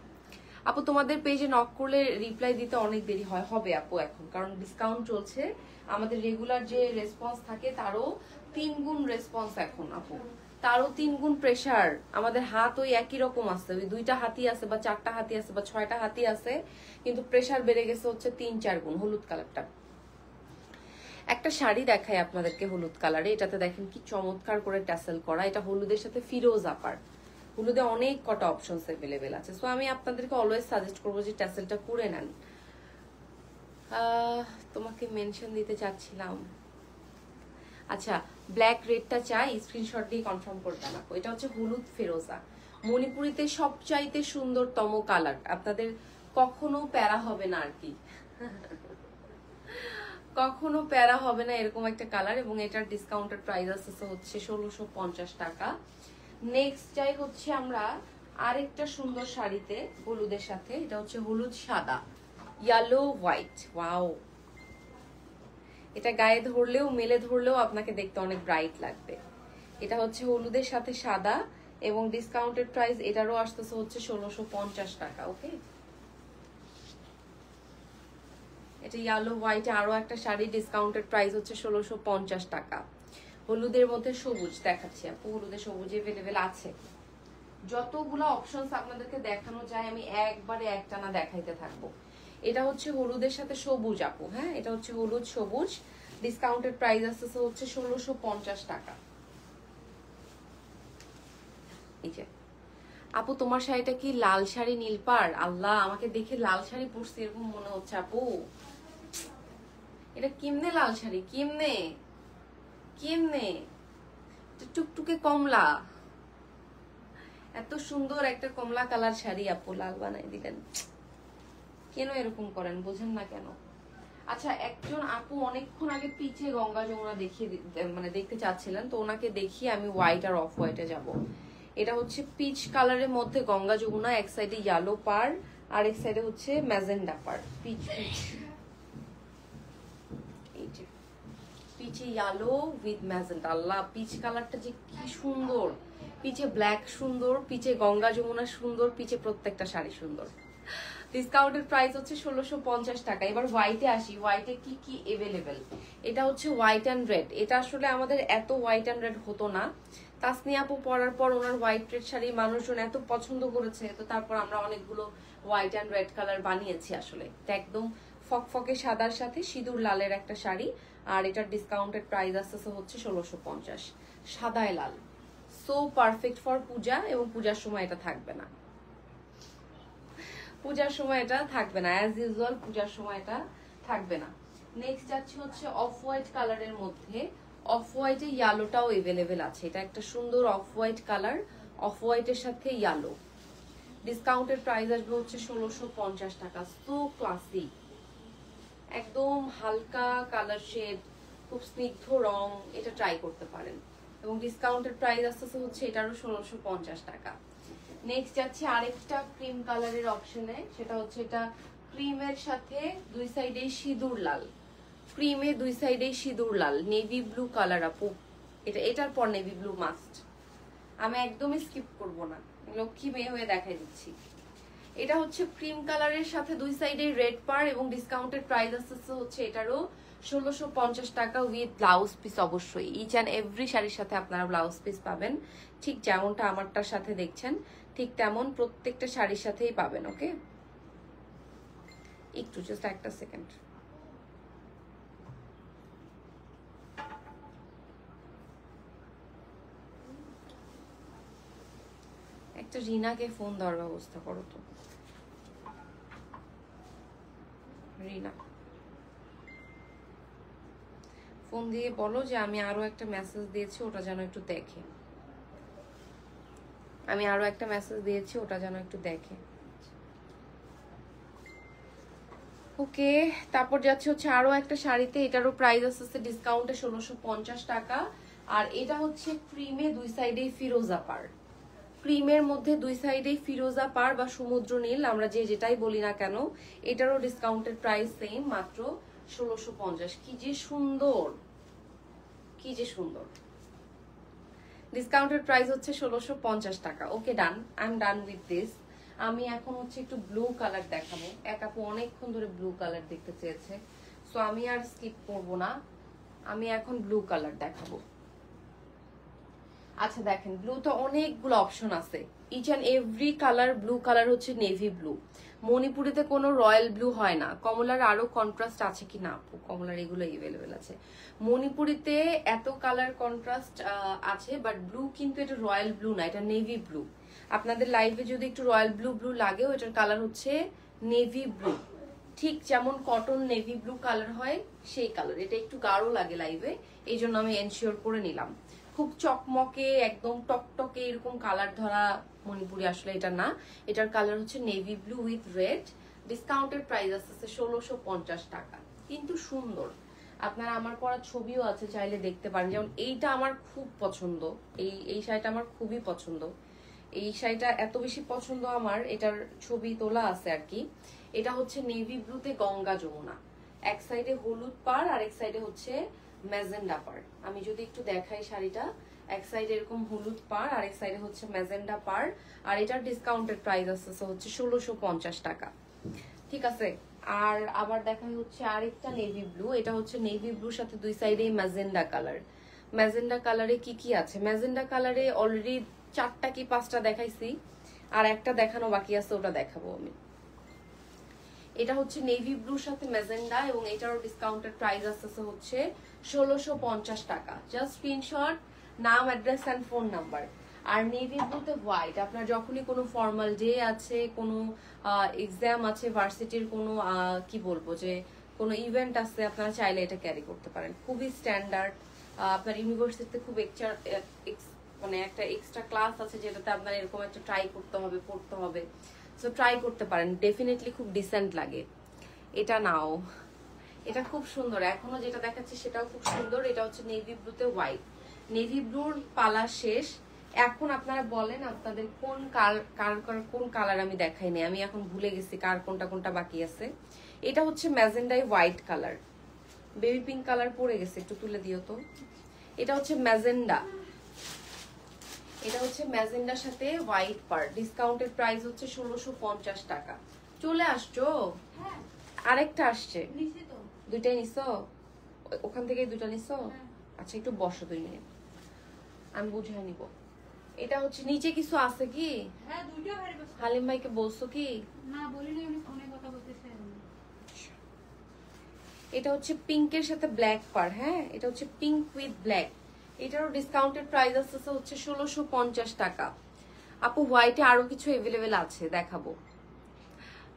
আপু তোমাদের পেজে নক করলে রিপ্লাই দিতে অনেক দেরি হবে আপু এখন, কারণ ডিসকাউন্ট চলছে। আমাদের রেগুলার যে রেসপন্স থাকে তারও 3 গুণ রেসপন্স এখন আপু, তারও 3 গুণ প্রেসার। আমাদের হাত ওই একই রকম আছে, ওই 2টা হাতি আছে বা 4টা হাতি আছে বা 6টা হাতি আছে, কিন্তু প্রেসার বেড়ে গেছে হচ্ছে 3-4 গুণ। হলুদ কালারটা, একটা শাড়ি দেখাই আপনাদেরকে হলুদ কালারে। এটাতে দেখেন কি চমৎকার করে ট্যাসেল করা, এটা হলুদের সাথে ফিরোজ আপার। হলুদে অনেক কটা অপশনস অ্যাভেলেবেল আছে, সো আমি আপনাদেরকে অলওয়েজ সাজেস্ট করবো যে ট্যাসেলটা করে নেন। তোমাকে মেনশন দিতে চাচ্ছিলাম, আচ্ছা ব্ল্যাক রেডটা চাই, স্ক্রিনশট দিয়ে কনফার্ম করে জানাবো। এটা হচ্ছে হলুদ ফেরোজা, মণিপুরিতে সবচাইতে সুন্দরতম কালার। আপনাদের কখনো প্যারা হবে না আর কি, কখনো প্যারা হবে না এরকম একটা কালার। এবং এটার ডিসকাউন্টেড প্রাইস আছে হচ্ছে 1650 টাকা। নেক্সট যাই হচ্ছে আমরা আরেকটা সুন্দর শাড়িতে হলুদের সাথে, এটা হচ্ছে হলুদ সাদা, ইয়েলো হোয়াইট। ওয়াও, এটা গায়ে ধরলেও মেলে ধরলেও আপনাকে দেখতে অনেক ব্রাইট লাগবে। এটা হচ্ছে হলুদের সাথে সাদা এবং ডিসকাউন্টেড প্রাইস এটারও আসতেছে হচ্ছে 1650 টাকা। ওকে, এটা ইয়েলো হোয়াইটে আরো একটা শাড়ি, ডিসকাউন্টেড প্রাইস হচ্ছে 1650 টাকা। হলুদের মধ্যে সবুজ দেখাচ্ছি আপু, হলুদের সবুজ এভেলেবেল আছে। যতগুলো অপশনস আপনাদেরকে দেখানো যায় আমি একবারে একটানা দেখাইতে থাকবো। এটা হচ্ছে হলুদের সাথে সবুজ আপু, হ্যাঁ এটা হচ্ছে হলুদ সবুজ, ডিসকাউন্টেড প্রাইস আসছে হচ্ছে 1650 টাকা। এই যে আপু তোমার শাড়িটা কি লাল শাড়ি নীলপাড়? আল্লাহ, আমাকে দেখে লাল শাড়ি পরছি এরকম মনে হচ্ছে আপু। এটা কেমনে লাল শাড়ি, কেমনে কেমনে টুকটুকে কমলা, এত সুন্দর একটা কমলা কালার শাড়ি আপু লাল বানাই দিলেন। কেন এরকম করেন, বোঝেন না কেন? আচ্ছা, একজন আপু অনেকক্ষণ আগে পিছে গঙ্গা যমুনা দেখিয়ে মানে দেখতে চাচ্ছিলেন, তো ওনাকে দেখিয়ে আমি হোয়াইট আর অফ হোয়াইটে যাব। এটা হচ্ছে পিচ কালারের মধ্যে গঙ্গা যমুনা, এক সাইডে ইয়েলো পার আর এক সাইডে হচ্ছে ম্যাজেন্ডা পার। পিচ পিচ, এই যে পিচে ইয়েলো উইথ ম্যাজেন্ডা। আল্লাহ, পিচ কালারটা যে কি সুন্দর, পিচে ব্ল্যাক সুন্দর, পিচে গঙ্গা যমুনা সুন্দর, পিচে প্রত্যেকটা শাড়ি সুন্দর। ডিসকাউন্টেড প্রাইস হচ্ছে 1650 টাকা। এবার হোয়াইটে আসি, হোয়াইটে কি কি এভেলেবেল। এটা হচ্ছে হোয়াইট অ্যান্ড রেড। এটা আসলে আমাদের এত হোয়াইট অ্যান্ড রেড হতো না, তাসনিয়া আপু পরার পর ওনার হোয়াইট রেড শাড়ি মানুষজন এত পছন্দ করেছে, তো তারপর আমরা অনেকগুলো হোয়াইট অ্যান্ড রেড কালার বানিয়েছি। আসলে এটা একদম ফকফকে সাদার সাথে সিঁদুর লালের একটা শাড়ি, আর এটার ডিসকাউন্টেড প্রাইস আসছে হচ্ছে 1650। সাদায় লাল, সো পারফেক্ট ফর পূজা, এবং পূজার সময় এটা থাকবে না, পূজার সময় এটা থাকবে না, অ্যাজ ইউজুয়াল পূজার সময় এটা থাকবে না। নেক্সট যাচ্ছে হচ্ছে অফ হোয়াইট কালারের মধ্যে, অফ হোয়াইটে ইয়েলোটাও এভেলেবেল আছে। এটা একটা সুন্দর অফ হোয়াইট কালার, অফ হোয়াইটের সাথে ইয়েলো। ডিসকাউন্টেড প্রাইস আসবে হচ্ছে 1650 টাকা। সো ক্লাসিক, একদম হালকা কালার শেড, খুব স্নিগ্ধ রং, এটা ট্রাই করতে পারেন। এবং ডিসকাউন্টেড প্রাইস আসতেছে হচ্ছে এটারও 1650 টাকা। নেক্সট যাচ্ছে আরেকটা ক্রিম কালারের অপশনে, সেটা হচ্ছে এটা ক্রিমের সাথে দুই সাইডে সিঁদুর লাল, ক্রিমে দুই সাইডে সিঁদুর লাল, নেভি ব্লু কালার আপু। এটার পর নেভি ব্লু মাস্ট, আমি একদমই স্কিপ করব না, লক্ষ্মী মেয়ে হয়ে দেখাই দিচ্ছি। এটা হচ্ছে ক্রিম কালারের সাথে দুই সাইডে রেড পার, এবং ডিসকাউন্টেড প্রাইস আসছে হচ্ছে এটারও 1650 টাকা উইথ ব্লাউজ পিস। অবশ্যই ইচ অ্যান্ড এভরি শাড়ির সাথে আপনারা ব্লাউজ পিস পাবেন, ঠিক যেমনটা আমারটার সাথে দেখছেন ঠিক তেমন প্রত্যেকটা শাড়ির সাথেই পাবেন। ওকে, একটু জাস্ট একটা সেকেন্ড। একটা রিনাকে ফোন দেওয়ার ব্যবস্থা করো তো। রিনা, ফোন দিয়ে বলো যে আমি আরো একটা মেসেজ দিয়েছি, ওটা যেন একটু দেখে। আমি আরো একটা মেসেজ দিয়েছি, ওটা যেন একটু দেখে। ওকে, তারপর যাচ্ছে হচ্ছে আরো একটা শাড়িতে, এটারও প্রাইস আসছে ডিসকাউন্টে 1650 টাকা। আর এটা হচ্ছে ক্রিমে দুই সাইডেই ফিরোজা পার, ক্রিমের মধ্যে দুই সাইডেই ফিরোজা পার বা সমুদ্র নীল, আমরা যে যেটাই বলি না কেন, এটারও ডিসকাউন্টেড প্রাইস সেম, মাত্র 1650। কি যে সুন্দর, কি যে সুন্দর। ডিসকাউন্টেড প্রাইস হচ্ছে 1650 টাকা। Okay, done, I am done with this. আমি এখন হচ্ছে একটু ব্লু কালার দেখাবো। এক আপু অনেকক্ষণ ধরে ব্লু কালার দেখতে চেয়েছে, সো আমি আর স্কিপ করব না, আমি এখন ব্লু কালার দেখাবো। আচ্ছা দেখেন, ব্লু তো অনেকগুলো অপশন আছে, each and every colour blue colour হচ্ছে নেভি ব্লু। মণিপুরিতে কোনো রয়্যাল ব্লু হয় না। কমলার আরো কন্ট্রাস্ট আছে কি না আপু? কমলার এগুলো এভেলেবেল আছে। মণিপুরিতে এত কালার কন্ট্রাস্ট আছে, বাট ব্লু কিন্তু এটা রয়্যাল ব্লু না, এটা নেভি ব্লু। আপনাদের লাইভে যদি একটু রয়্যাল ব্লু ব্লু লাগেও, এটার কালার হচ্ছে নেভি ব্লু, ঠিক যেমন কটন নেভি ব্লু কালার হয় সেই কালার। এটা একটু গাঢ় লাগে লাইভে, এই জন্য আমি এনশিওর করে নিলাম। খুব চকমকে একদম টকটকে এরকম কালার ধরা মণিপুরি আসলে এটা না। এটার কালার হচ্ছে navy blue with red. Discounted price আছে 1650 টাকা, কিন্তু সুন্দর। আপনারা আমার পরা ছবিও আছে, চাইলে দেখতে পারেন। যেমন এইটা আমার খুব পছন্দ, এই শাড়িটা আমার খুবই পছন্দ। এই শাড়িটা এত বেশি পছন্দ আমার, এটার ছবি তোলা আছে আর কি। এটা হচ্ছে নেভি ব্লুতে গঙ্গা যমুনা, এক সাইডে হলুদ পাড় আর এক সাইডে হচ্ছে ম্যাজেন্ডা পাড়। আমি যদি একটু দেখাই শাড়িটা, এক সাইডে এরকম হলুদ পাড় আর এক সাইডে হচ্ছে ম্যাজেন্ডা পাড়। আর এটার ডিসকাউন্টেড প্রাইস আছে হচ্ছে 1650 টাকা, ঠিক আছে। আর আবার দেখাই হচ্ছে আরেকটা নেভি ব্লু। এটা হচ্ছে নেভি ব্লুর সাথে দুই সাইডে ম্যাজেন্ডা কালার। ম্যাজেন্ডা কালারে কি কি আছে? ম্যাজেন্ডা কালারে অলরেডি 4টা কি 5টা দেখাইছি, আর একটা দেখানো বাকি আছে, ওটা দেখাবো আমি। এটা হচ্ছে নেভি ব্লুর সাথে ম্যাজেন্ডা, এবং এটারও ডিসকাউন্টেড প্রাইস আছে হচ্ছে 1650 টাকা। জাস্ট স্ক্রিনশট, নাম, অ্যাড্রেস এন্ড ফোন নাম্বার। আর নেভি ব্লুতে হোয়াইট, আপনার যখনই কোনো ফর্মাল ডে আছে, কোনো এক্সাম আছে, ভার্সিটির কোনো কি বলবো যে কোনো ইভেন্ট আছে, আপনারা চাইলে এটা ক্যারি করতে পারেন। খুবই স্ট্যান্ডার্ড। আপনার ইউনিভার্সিটিতে খুব মানে একটা এক্সট্রা ক্লাস আছে, যেটাতে আপনার এরকম একটা ট্রাই করতে হবে, পড়তে হবে, সো ট্রাই করতে পারেন, ডেফিনেটলি খুব ডিসেন্ট লাগে। এটা নাও, এটা খুব সুন্দর। এখনো যেটা দেখাচ্ছে সেটাও খুব সুন্দর। এটা হচ্ছে নেভি ব্লুতে হোয়াইট। নেভি ব্লুর পালা শেষ। এখন আপনারা বলেন আপনাদের কোন কোন কালার আমি দেখাই নাই, আমি এখন ভুলে গেছি কার কোনটা কোনটা বাকি আছে। এটা হচ্ছে ম্যাজেন্ডাই white colour, baby pink colour পরে গেছে, একটু তুলে দিও তো। এটা হচ্ছে ম্যাজেন্ডা, এটা হচ্ছে ম্যাজেন্ডার সাথে হোয়াইট পার্ট। ডিসকাউন্টেড প্রাইস হচ্ছে 1650 টাকা। চলে আসছো? আরেকটা আসছে। দুইটাই নিছো? ওখান থেকে দুইটা নিছো? আচ্ছা একটু বসো 2 মিনিট, আমি বুঝাই নিব। এটা হচ্ছে নিচে কিছু আছে কি? হ্যাঁ, দুইটা ভারী বস্তু। হালিম ভাইকে বলছো কি? না বলিনি, উনি ফোনে কথা বলতেছেন। এটা হচ্ছে পিঙ্কের সাথে ব্ল্যাক পার। হ্যাঁ, এটা হচ্ছে পিঙ্ক উইথ ব্ল্যাক। এটারও ডিসকাউন্টেড প্রাইস আছে হচ্ছে 1650 টাকা। আপু হোয়াইটে আরো কিছু এভেলেবেল আছে, দেখাবো।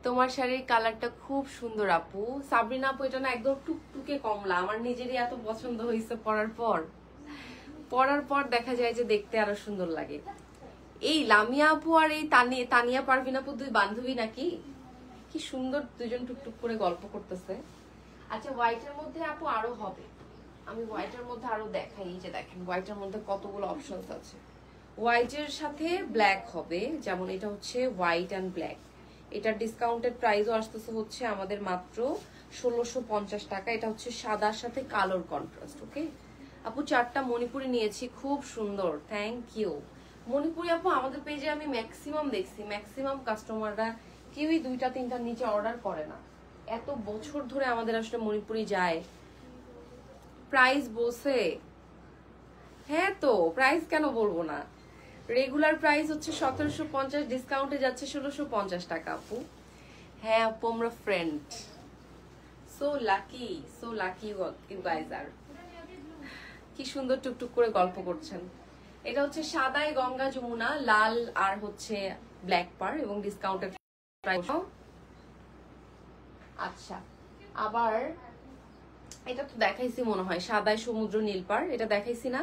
তোমার শাড়ির কালারটা খুব সুন্দর আপু। সাবরিনা আপু, এটা না একদম টুকটুকে কমলা, আমার নিজেরই এত পছন্দ হয়েছে পরার পর দেখা যায় যে দেখতে আরো সুন্দর লাগে। এই লামিয়া আপু আর এই তানিয়া পারভিন আপু দুই বান্ধবী নাকি? কি সুন্দর দুজন টুকটুক করে গল্প করতেছে। আচ্ছা হোয়াইটের মধ্যে আপু আরো হবে, আমি হোয়াইটের মধ্যে আরো দেখাই। এই যে দেখেন হোয়াইটের মধ্যে কতগুলো অপশনস আছে। হোয়াইটের সাথে ব্ল্যাক হবে, যেমন এটা হচ্ছে হোয়াইট অ্যান্ড ব্ল্যাক। এটার ডিসকাউন্টেড প্রাইসও আসতেছে হচ্ছে আমাদের মাত্র 1650 টাকা। এটা হচ্ছে সাদার সাথে কালোর কন্ট্রাস্ট। ওকে আপু, 4টা মণিপুরি নিয়েছি, খুব সুন্দর, থ্যাংক ইউ। মণিপুরি আপু আমাদের পেজে আমি ম্যাক্সিমাম দেখছি, ম্যাক্সিমাম কাস্টমাররা কেউই 2টা 3টার নিচে অর্ডার করে না। এত বছর ধরে আমাদের আসলে মণিপুরি যায়। প্রাইস বলছে? হ্যাঁ তো প্রাইস কেন বলবো না। রেগুলার প্রাইস হচ্ছে 1750, ডিসকাউন্টে যাচ্ছে 1650 টাকা আপু। হ্যাঁ আপু, আমরা friend. So lucky you guys আর। কি সুন্দর টুকটুক করে গল্প করছেন। এটা হচ্ছে সাদায় গঙ্গা যমুনা, লাল আর হচ্ছে ব্ল্যাক পার, এবং ডিসকাউন্টেড প্রাইস। আচ্ছা আবার এটা তো দেখাইছি মনে হয়, সাদায় সমুদ্র নীলপাড়, এটা দেখাইছি না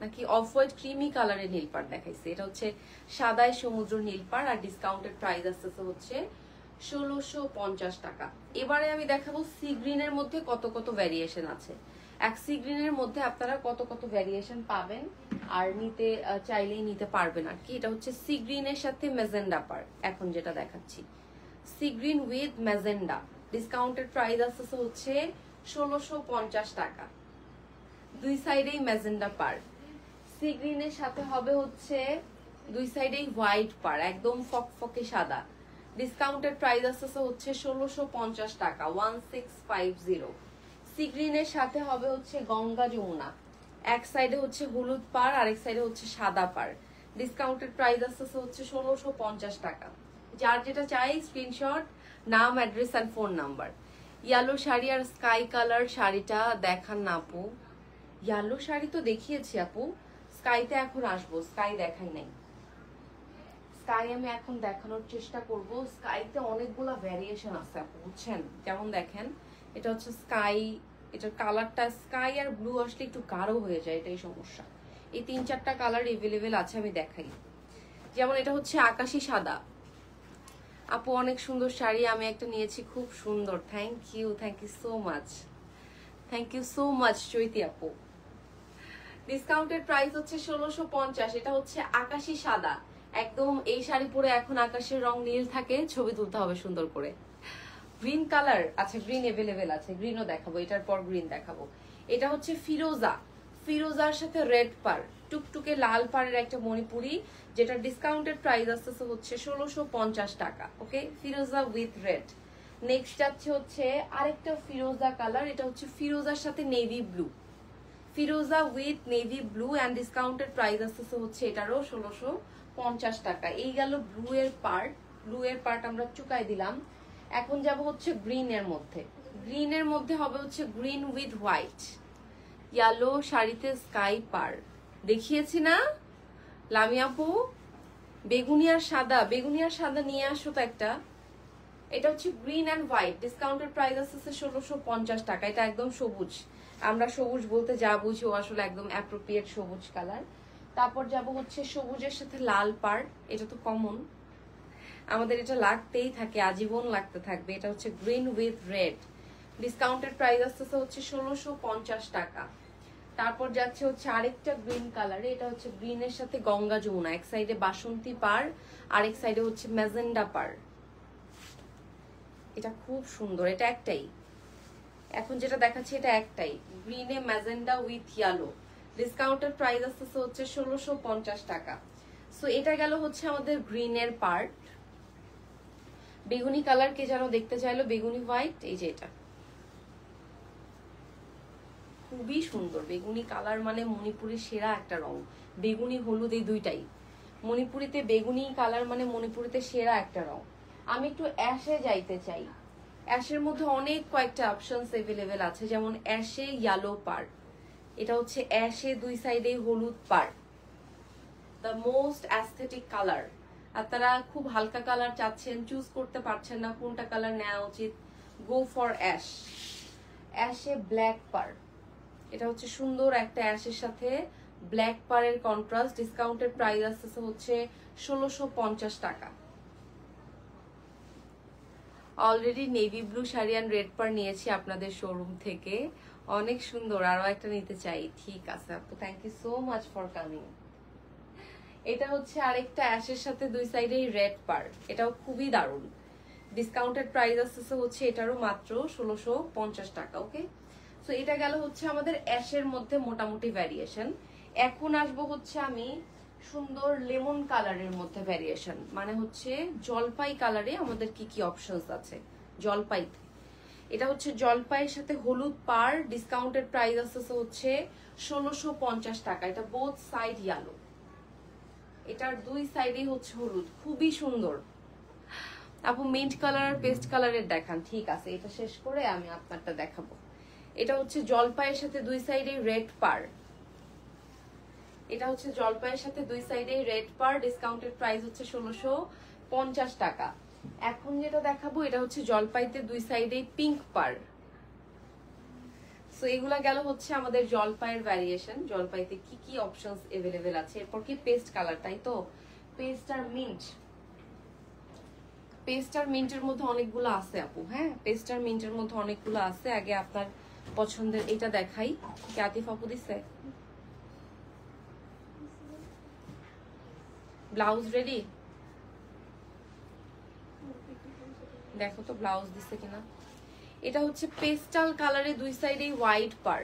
নাকি? অফ হোয়াইট ক্রিমি কালারের নীলপাড় দেখাইছি। এটা হচ্ছে সাদায় সমুদ্র নীলপাড়, আর ডিসকাউন্টেড প্রাইস আসছে হচ্ছে 1650 টাকা। এবারে আমি দেখাবো সি গ্রিনের মধ্যে কত কত ভ্যারিয়েশন আছে। এক সি গ্রিনের মধ্যে আপনারা কত কত ভ্যারিয়েশন পাবেন, আর নিতে চাইলেই নিতে পারবেন আর কি। এটা হচ্ছে সি গ্রিনের সাথে ম্যাজেন্ডা পার, এখন যেটা দেখাচ্ছি sea green with magenta. Discounted price আসছে হচ্ছে 1650 টাকা। দুই সাইডেই ম্যাজেন্ডা পার। সি গ্রিনের সাথে হবে হচ্ছে দুই সাইডেই হোয়াইট পার, একদম ফকফকে সাদা। ডিসকাউন্টেড প্রাইস আসছে হচ্ছে 1650 টাকা, 1650। সি গ্রিনের সাথে হবে হচ্ছে গঙ্গা যমুনা, এক সাইডে হচ্ছে হলুদ পার, আরেক সাইডে হচ্ছে সাদা পার। ডিসকাউন্টেড প্রাইস আসছে হচ্ছে 1650 টাকা। যার যেটা চাই স্ক্রিনশট, নাম, address and phone number. Yellow sari আর স্কাই কালার শাড়িটা দেখান না আপু। ইয়েলো শাড়ি তো দেখিয়েছি আপু, স্কাইতে এখন আসবো, স্কাই দেখাই নাই। স্কাই আমি এখন দেখানোর চেষ্টা করব। স্কাইতে অনেকগুলো ভ্যারিয়েশন আছে আপু, বুঝছেন? যেমন দেখেন, এটা হচ্ছে স্কাই, এটার কালারটা স্কাই আর ব্লু আসলে একটু গাঢ় হয়ে যায়, এটাই সমস্যা। এই 3-4টা কালার এভেলেবেল আছে, আমি দেখাই। যেমন এটা হচ্ছে আকাশি সাদা। আপু অনেক সুন্দর শাড়ি, আমি একটা নিয়েছি, খুব সুন্দর। Thank you so much, thank you so much Chaiti আপু। ডিসকাউন্টেড প্রাইস হচ্ছে 1650। এটা হচ্ছে আকাশি সাদা, একদম এই শাড়ি পরে এখন আকাশের রং নীল থাকে, ছবি তুলতে হবে সুন্দর করে। গ্রিন কালার আচ্ছা, গ্রিন এভেলেবেল আছে, গ্রিনও দেখাবো, এটার পর গ্রিন দেখাবো। এটা হচ্ছে ফিরোজা, ফিরোজার সাথে রেড পার, টুকটুকে লাল পাড়ের একটা মণিপুরি, যেটা ডিসকাউন্টেড প্রাইস আসছে হচ্ছে 1650 টাকা। ওকে, ফিরোজা উইথ রেড। নেক্সট যাচ্ছে হচ্ছে আরেকটা ফিরোজা কালার, এটা হচ্ছে ফিরোজার সাথে navy blue, Firoza with navy blue, and discounted price আসছে হচ্ছে এটারও 1650 টাকা। এই গেল ব্লু এর পার্ট, ব্লু এর পার্ট আমরা চুকাই দিলাম। এখন যাব হচ্ছে গ্রিন এর মধ্যে। গ্রিন এর মধ্যে হবে হচ্ছে গ্রিন উইথ হোয়াইট, ইয়েলো শাড়িতে স্কাই পার দেখিয়েছি না লামিয়াপু? বেগুনিয়ার সাদা, বেগুনিয়ার সাদা নিয়ে আসো তো একটা। এটা হচ্ছে green and white, discounted price আছে 1650 টাকা। এটা একদম সবুজ, আমরা সবুজ বলতে যা বুঝি ও আসলে একদম অ্যাপ্রোপ্রিয়েট সবুজ কালার। তারপর যাব হচ্ছে সবুজের সাথে লাল পাড়, এটা তো কমন, আমাদের এটা লাগতেই থাকে, আজীবন লাগতে থাকবে। এটা হচ্ছে green with red, discounted price আসতেছে হচ্ছে 1650 টাকা। তারপর যাচ্ছে হচ্ছে আরেকটা গ্রিন কালারে, এটা হচ্ছে গ্রিনের সাথে গঙ্গা যমুনা, এক সাইডে বাসন্তী পার, আরেক সাইডে হচ্ছে ম্যাজেন্ডা পার। এটা খুব সুন্দর, এটা একটাই, এখন যেটা দেখাচ্ছি এটা একটাই, গ্রিনে magenta with yellow. Discounted price আসতেছে হচ্ছে 1650 টাকা। সো এটা গেল হচ্ছে আমাদের গ্রিনের পার্ট। বেগুনি কালার কে যেন দেখতে চাইলো, বেগুনি হোয়াইট, এই যে এটা খুবই সুন্দর। বেগুনি কালার মানে মণিপুরের সেরা একটা রং, বেগুনি হলুদ এই দুইটাই। মণিপুরিতে বেগুনি কালার মানে মণিপুরিতে সেরা একটা রং। আমি একটু অ্যাশে যাইতে চাই, অ্যাশের মধ্যে অনেক কয়েকটা অপশনস এভেলেবেল আছে, যেমন অ্যাশে ইয়েলো পার, এটা হচ্ছে অ্যাশে দুই সাইডে হলুদ পার, দ্য মোস্ট অ্যাস্থেটিক কালার। আপনারা খুব হালকা কালার চাচ্ছেন, চুজ করতে পারছেন না কোনটা কালার নেওয়া উচিত, গো ফর অ্যাশ। অ্যাশে ব্ল্যাক পার, এটা হচ্ছে সুন্দর একটা অ্যাশের সাথে ব্ল্যাক পারের কন্ট্রাস্ট। ডিসকাউন্টেড প্রাইস আসছে হচ্ছে 1650 টাকা। Already navy blue sari and red পার নিয়েছি আপনাদের শোরুম থেকে, অনেক সুন্দর, আরো একটা নিতে চাই। ঠিক আছে আপু, thank you so much for coming. এটা হচ্ছে আরেকটা অ্যাশের সাথে দুই সাইডে রেড পার, এটাও খুবই দারুণ। ডিসকাউন্টেড প্রাইস আসছে হচ্ছে এটারও মাত্র 1650 টাকা। ওকে, সো এটা গেল হচ্ছে আমাদের অ্যাশের মধ্যে মোটামুটি ভ্যারিয়েশন। এখন আসবো হচ্ছে আমি সুন্দর লেমন কালারের মধ্যে ভ্যারিয়েশন, মানে হচ্ছে জলপাই কালারে আমাদের কি কি অপশনস আছে জলপাইতে। এটা হচ্ছে জলপাইয়ের সাথে হলুদ পার, ডিসকাউন্টেড প্রাইস আসছে হচ্ছে 1650 টাকা। এটা বোথ সাইড ইয়েলো, এটার দুই সাইডেই হচ্ছে হলুদ, খুবই সুন্দর। আপু মিন্ট কালার আর পেস্ট কালারের দেখান। ঠিক আছে, এটা শেষ করে আমি আপনারটা দেখাবো। এটা হচ্ছে জলপাইয়ের সাথে দুই সাইডে রেড পার, এটা হচ্ছে জলপাইয়ের সাথে দুই সাইডে রেড পার, ডিসকাউন্টেড প্রাইস হচ্ছে 1650 টাকা। এখন যেটা দেখাবো এটা হচ্ছে জলপাইতে দুই সাইডে পিঙ্ক পার। সো এগুলা গেল হচ্ছে আমাদের জলপাইয়ের ভ্যারিয়েশন, জলপাইতে কি কি অপশনস এভেলেবেল আছে। এরপর কি পেস্ট কালার, তাই তো? পেস্ট আর মিন্ট, পেস্ট আর মিন্টের মধ্যে অনেকগুলো আছে আপু। হ্যাঁ, পেস্ট আর মিন্টের মধ্যে অনেকগুলো আছে। আগে আপনার পছন্দের এটা দেখাই, কি আতিফ আপু দিছে? ব্লাউজ রেডি, দেখো তো ব্লাউজ দিছে কিনা। এটা হচ্ছে পেস্টাল কালারে দুই সাইডে হোয়াইট পার,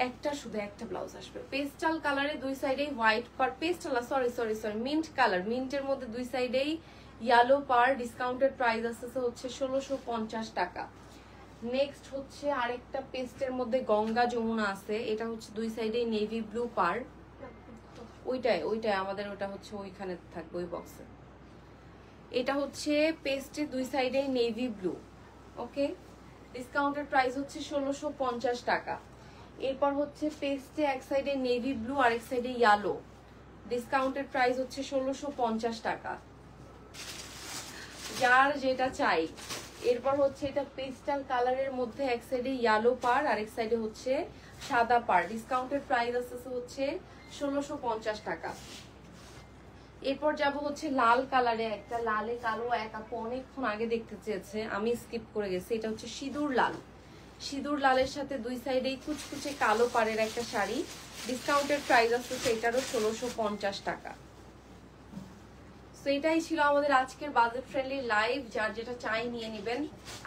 একটা শুধু একটা ব্লাউজ আসবে পেস্টাল কালারে দুই সাইডেই হোয়াইট পার পেস্টাল সরি মিন্ট কালার মিন্টের মধ্যে দুই সাইডেই ইয়েলো পার ডিসকাউন্টেড প্রাইস আসছে হচ্ছে 1650 টাকা। নেক্সট হচ্ছে আরেকটা পেস্টের মধ্যে গঙ্গা যমুনা আছে, এটা হচ্ছে দুই সাইডে নেভি ব্লু পার, ওইটাই আমাদের ওটা হচ্ছে ওইখানে থাকবে ওই বক্সে। এটা হচ্ছে পেস্টের দুই সাইডে নেভি ব্লু, ওকে, ডিসকাউন্টেড প্রাইস হচ্ছে 1650 টাকা। এরপর হচ্ছে পেস্টে এক সাইডে নেভি ব্লু আর এক সাইডে ইয়েলো, ডিসকাউন্টেড প্রাইস হচ্ছে 1650 টাকা, যার যেটা চাই। এরপর হচ্ছে এটা পেস্টাল কালারের মধ্যে এক সাইডে ইয়েলো পার আর এক সাইডে হচ্ছে সাদা পার, ডিসকাউন্টেড প্রাইস আছে হচ্ছে 1650 টাকা। এরপর যাব হচ্ছে লাল কালারে, একটা লালে কালো এক আপু অনেকক্ষণ আগে দেখতে চেয়েছে, আমি স্কিপ করে গেছি। এটা হচ্ছে সিঁদুর লাল, সিঁদুর লালের সাথে দুই সাইডেই কুচকুচে কালো পাড়ের একটা শাড়ি, ডিসকাউন্টেড প্রাইস আছে এটারও 1650 টাকা। তো এটাই ছিল আমাদের আজকের বাজেট ফ্রেন্ডলি লাইভ, যার যেটা চাই নিয়ে নেবেন।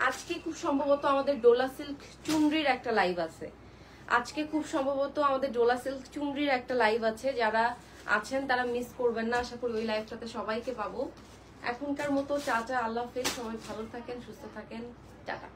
আজকে খুব সম্ভবত আমাদের ডোলা সিল্ক চুনরির একটা লাইভ আছে, যারা আছেন তারা মিস করবেন না, আশা করি ওই লাইভটাতে সবাইকে পাবো। এখনকার মতো টাটা, আল্লাহ হাফেজ, সবাই ভালো থাকেন, সুস্থ থাকেন, টাটা।